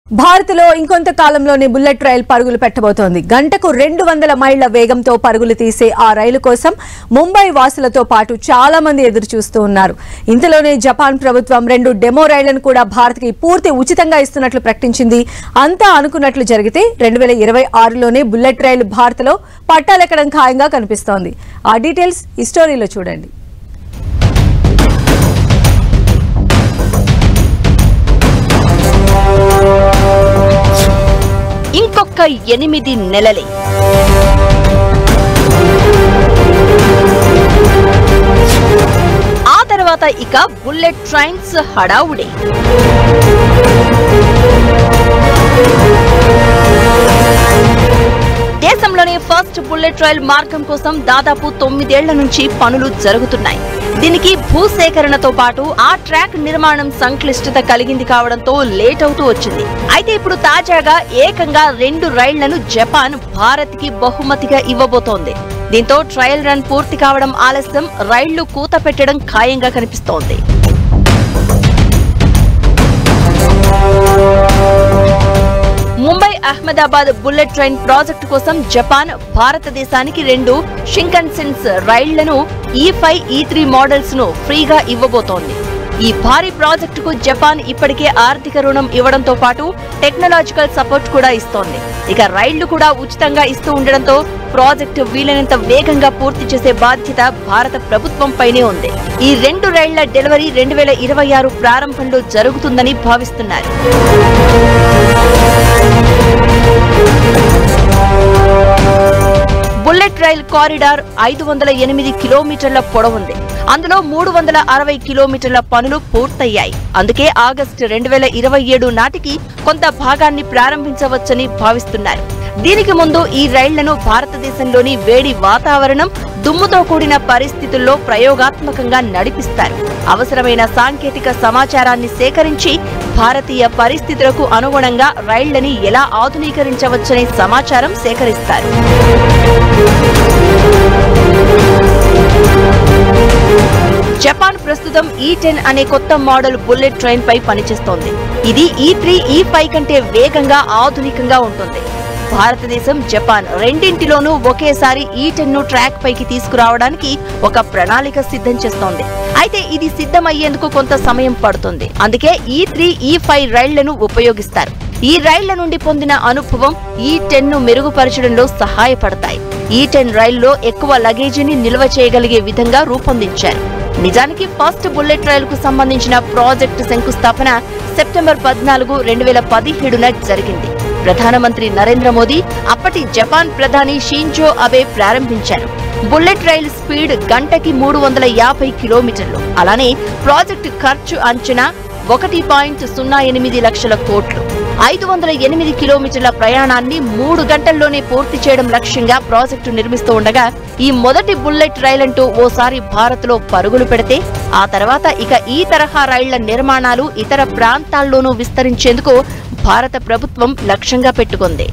భారత్లో ఇంకొంత కాలంలోనే బుల్లెట్ రైలు పరుగులు పెట్టబోతోంది. గంటకు 200 మైళ్ల వేగంతో పరుగులు తీసే ఆ రైలు కోసం ముంబై వాసులతో పాటు చాలా మంది ఎదురు చూస్తూ ఉన్నారు. ఇంతలోనే జపాన్ ప్రభుత్వం 2 డెమో రైళ్లను కూడా భారత్కి పూర్తి ఉచితంగా ఇస్తున్నట్లు ప్రకటించింది. అంతా అనుకున్నట్లు జరిగితే 2026లోనే బుల్లెట్ రైలు భారత్లో పట్టాలెక్కడం ఖాయంగా కనిపిస్తోంది. ఆ డీటెయిల్స్ ఈ స్టోరీలో చూడండి. ఇంకొక 8 నెలలే ఆ తర్వాత ఇక బుల్లెట్ ట్రైన్స్ హడావుడే. దేశంలోనే ఫస్ట్ బుల్లెట్ రైల్ మార్గం కోసం దాదాపు 9 ఏళ్ల నుంచి పనులు జరుగుతున్నాయి. దీనికి భూసేకరణతో పాటు ఆ ట్రాక్ నిర్మాణం సంక్లిష్టత కలిగింది కావడంతో లేట్ అవుతూ వచ్చింది. అయితే ఇప్పుడు తాజాగా ఏకంగా 2 రైళ్లను జపాన్ భారత్కి బహుమతిగా ఇవ్వబోతోంది. దీంతో ట్రయల్ రన్ పూర్తి కావడం ఆలస్యం, రైళ్లు కూత పెట్టడం ఖాయంగా కనిపిస్తోంది. Mumbai Ahmedabad bullet train project కోసం జపాన్ భారతదేశానికి 2 షింకన్సెన్ రైళ్లను E5, E3 మోడల్స్ ను ఫ్రీగా ఇవ్వబోతోంది. ఈ భారీ ప్రాజెక్టుకు జపాన్ ఇప్పటికే ఆర్థిక రుణం ఇవ్వడంతో పాటు టెక్నాలజికల్ సపోర్ట్ కూడా ఇస్తోంది. ఇక రైళ్లు కూడా ఉచితంగా ఇస్తూ ఉండడంతో ప్రాజెక్టు వీలైనంత వేగంగా పూర్తి చేసే బాధ్యత భారత ప్రభుత్వంపైనే ఉంది. ఈ 2 రైళ్ల డెలివరీ 2026 ప్రారంభంలో జరుగుతుందని భావిస్తున్నారు. బుల్లెట్ రైల్ కారిడార్ 508 కిలోమీటర్ల పొడవుంది. అందులో 360 కిలోమీటర్ల పనులు పూర్తయ్యాయి. అందుకే ఆగస్టు 2027 నాటికి కొంత భాగాన్ని ప్రారంభించవచ్చని భావిస్తున్నారు. దీనికి ముందు ఈ రైళ్లను భారతదేశంలోని వేడి వాతావరణం, దుమ్ముతో కూడిన పరిస్థితుల్లో ప్రయోగాత్మకంగా నడిపిస్తారు. అవసరమైన సాంకేతిక సమాచారాన్ని సేకరించి భారతీయ పరిస్థితులకు అనుగుణంగా రైళ్లని ఎలా ఆధునీకరించవచ్చనే సమాచారం సేకరిస్తారు. జపాన్ ప్రస్తుతం E10 అనే కొత్త మోడల్ బుల్లెట్ ట్రైన్ పై పనిచేస్తోంది. ఇది E3, E5 కంటే వేగంగా, ఆధునికంగా ఉంటుంది. భారతదేశం, జపాన్ రెండింటిలోనూ ఒకేసారి E10 ను ట్రాక్ పైకి తీసుకురావడానికి ఒక ప్రణాళిక సిద్ధం చేస్తోంది. అయితే ఇది సిద్ధమయ్యేందుకు కొంత సమయం పడుతుంది. అందుకే E3, E5 రైళ్లను ఉపయోగిస్తారు. ఈ రైళ్ల నుండి పొందిన అనుభవం E10 ను మెరుగుపరచడంలో సహాయపడతాయి. E10 రైలులో ఎక్కువ లగేజీని నిల్వ చేయగలిగే విధంగా రూపొందించారు. నిజానికి ఫస్ట్ బుల్లెట్ రైలుకు సంబంధించిన ప్రాజెక్టు శంకుస్థాపన సెప్టెంబర్ 14, 2017న జరిగింది. ప్రధానమంత్రి నరేంద్ర మోదీ, అప్పటి జపాన్ ప్రధాని షింజో అబే ప్రారంభించారు. బుల్లెట్ రైలు స్పీడ్ గంటకి 350 కిలోమీటర్లు. అలానే ప్రాజెక్టు ఖర్చు అంచనా 1.08 లక్షల కోట్లు. 508 కిలోమీటర్ల ప్రయాణాన్ని 3 గంటల్లోనే పూర్తి చేయడం లక్ష్యంగా ప్రాజెక్టు నిర్మిస్తూ ఉండగా, ఈ మొదటి బుల్లెట్ రైలంటూ ఓసారి భారత్లో పరుగులు పెడితే ఆ తర్వాత ఇక ఈ తరహా రైళ్ల నిర్మాణాలు ఇతర ప్రాంతాల్లోనూ విస్తరించేందుకు భారత ప్రభుత్వం లక్ష్యంగా పెట్టుకుంది.